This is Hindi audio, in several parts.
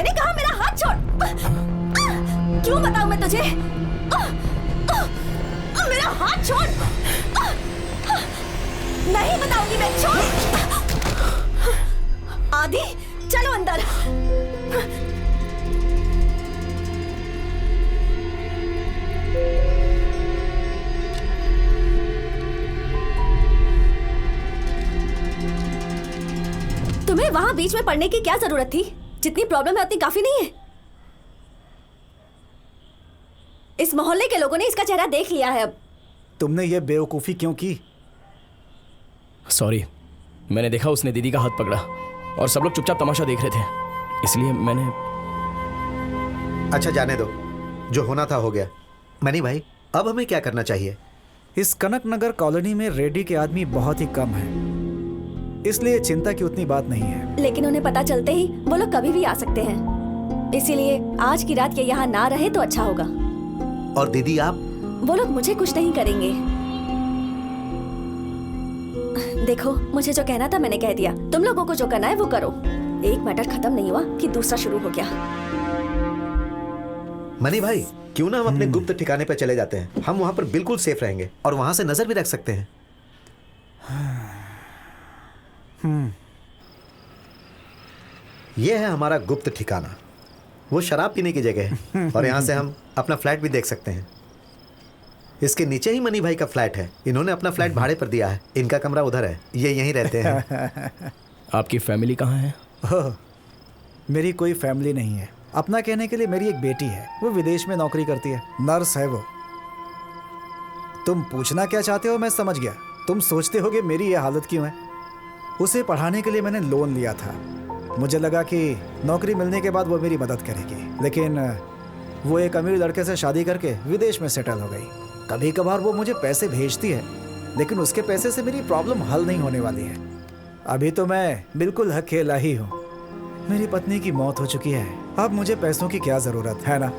मैंने कहा मेरा हाथ छोड़। क्यों बताऊं मैं तुझे? मेरा हाथ छोड़। नहीं बताऊंगी मैं, छोड़। आदि चलो अंदर। तुम्हें वहां बीच में पढ़ने की क्या जरूरत थी? जितनी प्रॉब्लम है उतनी काफी नहीं है। इस मोहल्ले के लोगों ने इसका चेहरा देख लिया है अब। तुमने ये बेवकूफी क्यों की? सॉरी, मैंने देखा उसने दीदी का हाथ पकड़ा और सब लोग चुपचाप तमाशा देख रहे थे, इसलिए मैंने। अच्छा जाने दो, जो होना था हो गया। मनी भाई, अब हमें क्या करना चाहिए? इस कनक नगर कॉलोनी में रेड्डी के आदमी बहुत ही कम हैं, इसलिए चिंता की उतनी बात नहीं है। लेकिन उन्हें पता चलते ही वो लोग कभी भी आ सकते हैं, इसीलिए आज की रात ये यहाँ ना रहे तो अच्छा होगा। और दीदी आप? वो लोग मुझे कुछ नहीं करेंगे। देखो, मुझे जो कहना था मैंने कह दिया। तुम लोगों को जो करना है वो करो। एक मैटर खत्म नहीं हुआ कि दूसरा शुरू हो गया। मनी भाई, क्यों ना हम अपने गुप्त ठिकाने पर चले जाते हैं? हम वहां पर बिल्कुल सेफ रहेंगे और वहां से नजर भी रख सकते हैं। यह है हमारा गुप्त ठिकाना। वो शराब पीने की जगह है और यहाँ से हम अपना फ्लैट भी देख सकते हैं। इसके नीचे ही मनी भाई का फ्लैट है। इन्होंने अपना फ्लैट भाड़े पर दिया है। इनका कमरा उधर है, ये यहीं रहते हैं। आपकी फैमिली कहाँ है? ओह, मेरी कोई फैमिली नहीं है। अपना कहने के लिए मेरी एक बेटी है, वो विदेश में नौकरी करती है, नर्स है वो। तुम पूछना क्या चाहते हो मैं समझ गया। तुम सोचते होगे मेरी ये हालत क्यों है। उसे पढ़ाने के लिए मैंने लोन लिया था। मुझे लगा कि नौकरी मिलने के बाद वो मेरी मदद करेगी, लेकिन वो एक अमीर लड़के से शादी करके विदेश में सेटल हो गई। कभी कभार वो मुझे पैसे भेजती है, लेकिन उसके पैसे से मेरी प्रॉब्लम हल नहीं होने वाली है। अभी तो मैं बिल्कुल अकेला ही हूँ। मेरी पत्नी की मौत हो चुकी है, अब मुझे पैसों की क्या जरूरत है ना।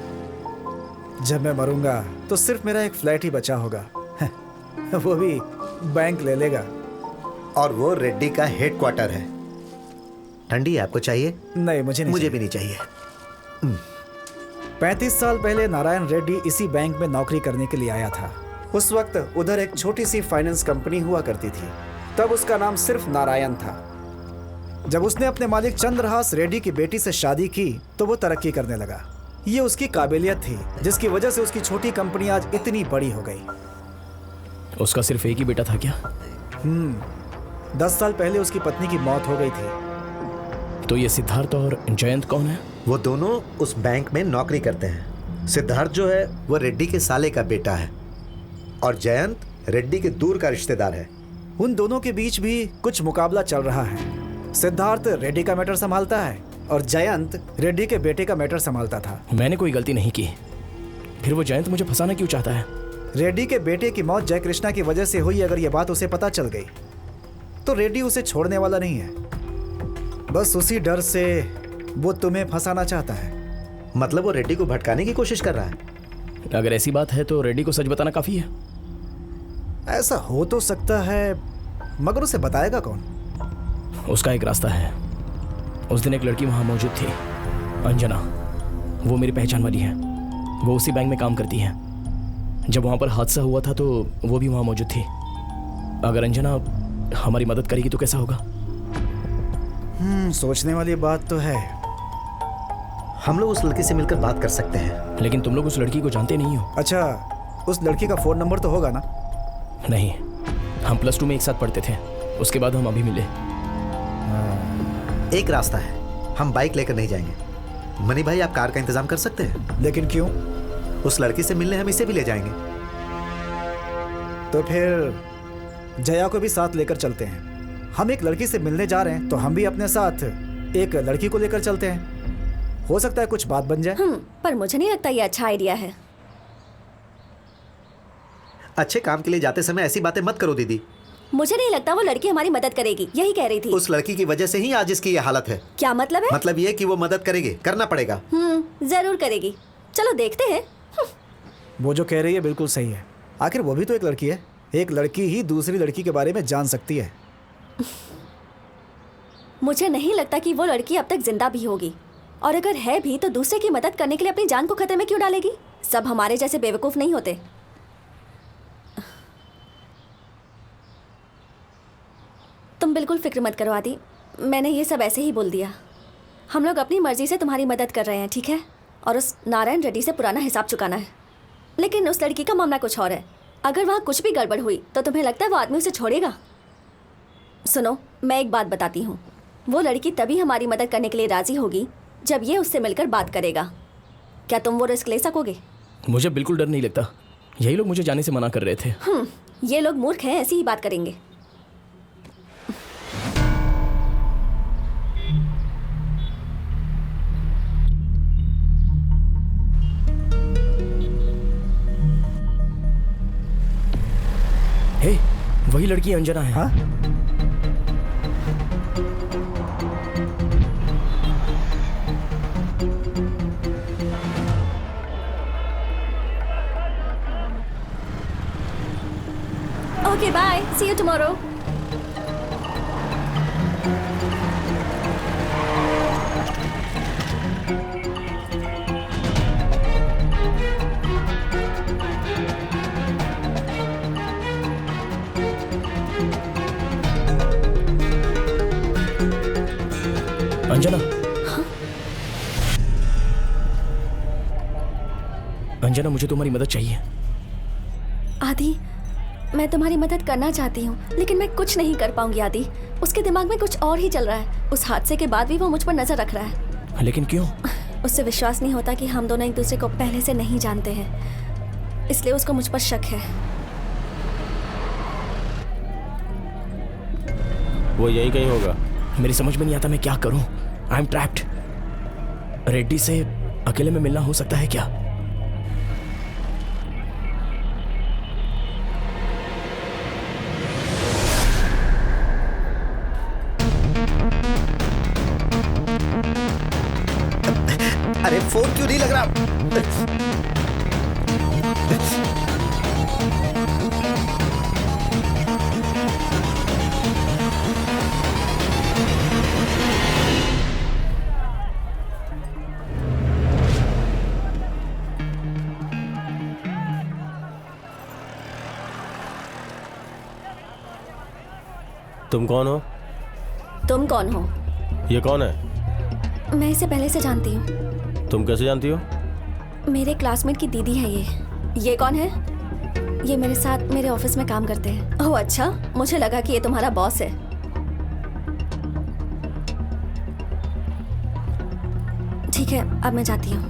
जब मैं मरूंगा तो सिर्फ मेरा एक फ्लैट ही बचा होगा, वो भी बैंक ले लेगा। और वो रेड्डी का हेडक्वार्टर है। ठंडी आपको चाहिए? नहीं, मुझे भी नहीं चाहिए। 35 साल पहले नारायण रेड्डी इसी बैंक में नौकरी करने के लिए आया था। उस वक्त उधर एक छोटी सी फाइनेंस कंपनी हुआ करती थी। तब उसका नाम सिर्फ नारायण था। जब उसने अपने मालिक चंद्रहास रेड्डी की बेटी से शादी की तो वो तरक्की करने लगा। ये उसकी काबिलियत थी जिसकी वजह से उसकी छोटी कंपनी आज इतनी बड़ी हो गई। उसका सिर्फ एक ही बेटा था क्या? 10 साल पहले उसकी पत्नी की मौत हो गई थी। तो ये सिद्धार्थ और जयंत कौन है? वो दोनों उस बैंक में नौकरी करते हैं। सिद्धार्थ जो है वो रेड्डी के साले का बेटा है और जयंत रेड्डी के दूर का रिश्तेदार है। उन दोनों के बीच भी कुछ मुकाबला चल रहा है। सिद्धार्थ रेड्डी का मैटर संभालता है और जयंत रेड्डी के बेटे का मैटर संभालता था। मैंने कोई गलती नहीं की, फिर वो जयंत मुझे फंसाना क्यों चाहता है? रेड्डी के बेटे की मौत जय कृष्णा की वजह से हुई। अगर ये बात उसे पता चल गई तो रेड्डी उसे छोड़ने वाला नहीं है। बस उसी डर से वो तुम्हें फंसाना चाहता है। मतलब वो रेड्डी को भटकाने की कोशिश कर रहा है? अगर ऐसी बात है तो रेड्डी को सच बताना काफी है। ऐसा हो तो सकता है, मगर उसे बताएगा कौन? उसका एक रास्ता है। उस दिन एक लड़की वहां मौजूद थी, अंजना। वो मेरी पहचान वाली है। वो उसी बैंक में काम करती है। जब वहां पर हादसा हुआ था तो वो भी वहां मौजूद थी। अगर अंजना हमारी मदद करेगी तो कैसा होगा? सोचने वाली बात तो है। हम लोग उस लड़की से मिलकर बात कर सकते हैं। लेकिन तुम लोग उस लड़की को जानते नहीं हो। अच्छा, उस लड़की का फोन नंबर तो होगा ना? नहीं, हम +2 में एक साथ पढ़ते थे, उसके बाद हम अभी मिले। एक रास्ता है, हम बाइक लेकर नहीं जाएंगे। मनी भाई, आप कार का इंतजाम कर सकते हैं? लेकिन क्यों? उस लड़की से मिलने हम इसे भी ले जाएंगे। तो फिर जया को भी साथ लेकर चलते हैं। हम एक लड़की से मिलने जा रहे हैं तो हम भी अपने साथ एक लड़की को लेकर चलते हैं। हो सकता है कुछ बात बन जाए। पर मुझे नहीं लगता ये अच्छा आइडिया है। अच्छे काम के लिए जाते समय ऐसी बातें मत करो दीदी। मुझे नहीं लगता वो लड़की हमारी मदद करेगी, यही कह रही थी। उस लड़की की वजह से ही आज इसकी ये हालत है। क्या मतलब है? मतलब ये कि वो मदद करेगी, करना पड़ेगा। जरूर करेगी। चलो देखते हैं। वो जो कह रही है बिल्कुल सही है। आखिर वो भी तो एक लड़की है। एक लड़की ही दूसरी लड़की के बारे में जान सकती है। मुझे नहीं लगता कि वो लड़की अब तक जिंदा भी होगी। और अगर है भी तो दूसरे की मदद करने के लिए अपनी जान को खतरे में क्यों डालेगी? सब हमारे जैसे बेवकूफ़ नहीं होते। तुम बिल्कुल फिक्र मत करो आदि, मैंने ये सब ऐसे ही बोल दिया। हम लोग अपनी मर्जी से तुम्हारी मदद कर रहे हैं, ठीक है? और उस नारायण रेड्डी से पुराना हिसाब चुकाना है। लेकिन उस लड़की का मामला कुछ और है। अगर वहाँ कुछ भी गड़बड़ हुई तो तुम्हें लगता है वो आदमी उसे छोड़ेगा? सुनो, मैं एक बात बताती हूँ। वो लड़की तभी हमारी मदद करने के लिए राजी होगी जब ये उससे मिलकर बात करेगा। क्या तुम वो रिस्क ले सकोगे? मुझे बिल्कुल डर नहीं लगता। यही लोग मुझे जाने से मना कर रहे थे। ये लोग मूर्ख हैं, ऐसी ही बात करेंगे। हे, वही लड़की अंजना है। हाँ? Okay, bye. See you tomorrow. Anjana. Anjana, मुझे तुम्हारी मदद चाहिए। आदि, मैं तुम्हारी मदद करना चाहती हूँ लेकिन मैं कुछ नहीं कर पाऊंगी आदि। उसके दिमाग में कुछ और ही चल रहा है। उस हादसे के बाद भी वो मुझ पर नजर रख रहा है। लेकिन क्यों? उससे विश्वास नहीं होता कि हम दोनों एक दूसरे को पहले से नहीं जानते हैं, इसलिए उसको मुझ पर शक है। वो यहीं कहीं होगा। मेरी समझ में नहीं आता मैं क्या करूं। I am trapped. रेड्डी से अकेले में मिलना हो सकता है क्या? अरे फोन क्यों नहीं लग रहा? तुम कौन हो? तुम कौन हो? ये कौन है? मैं इसे पहले से जानती हूँ। तुम कैसे जानती हो? मेरे क्लासमेट की दीदी है ये। ये कौन है? ये मेरे साथ मेरे ऑफिस में काम करते हैं। ओह अच्छा, मुझे लगा कि ये तुम्हारा बॉस है। ठीक है, अब मैं जाती हूँ।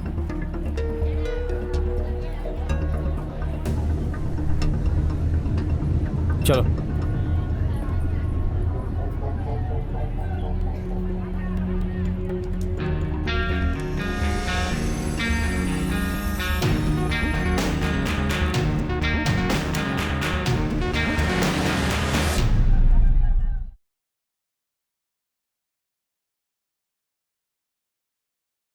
चलो।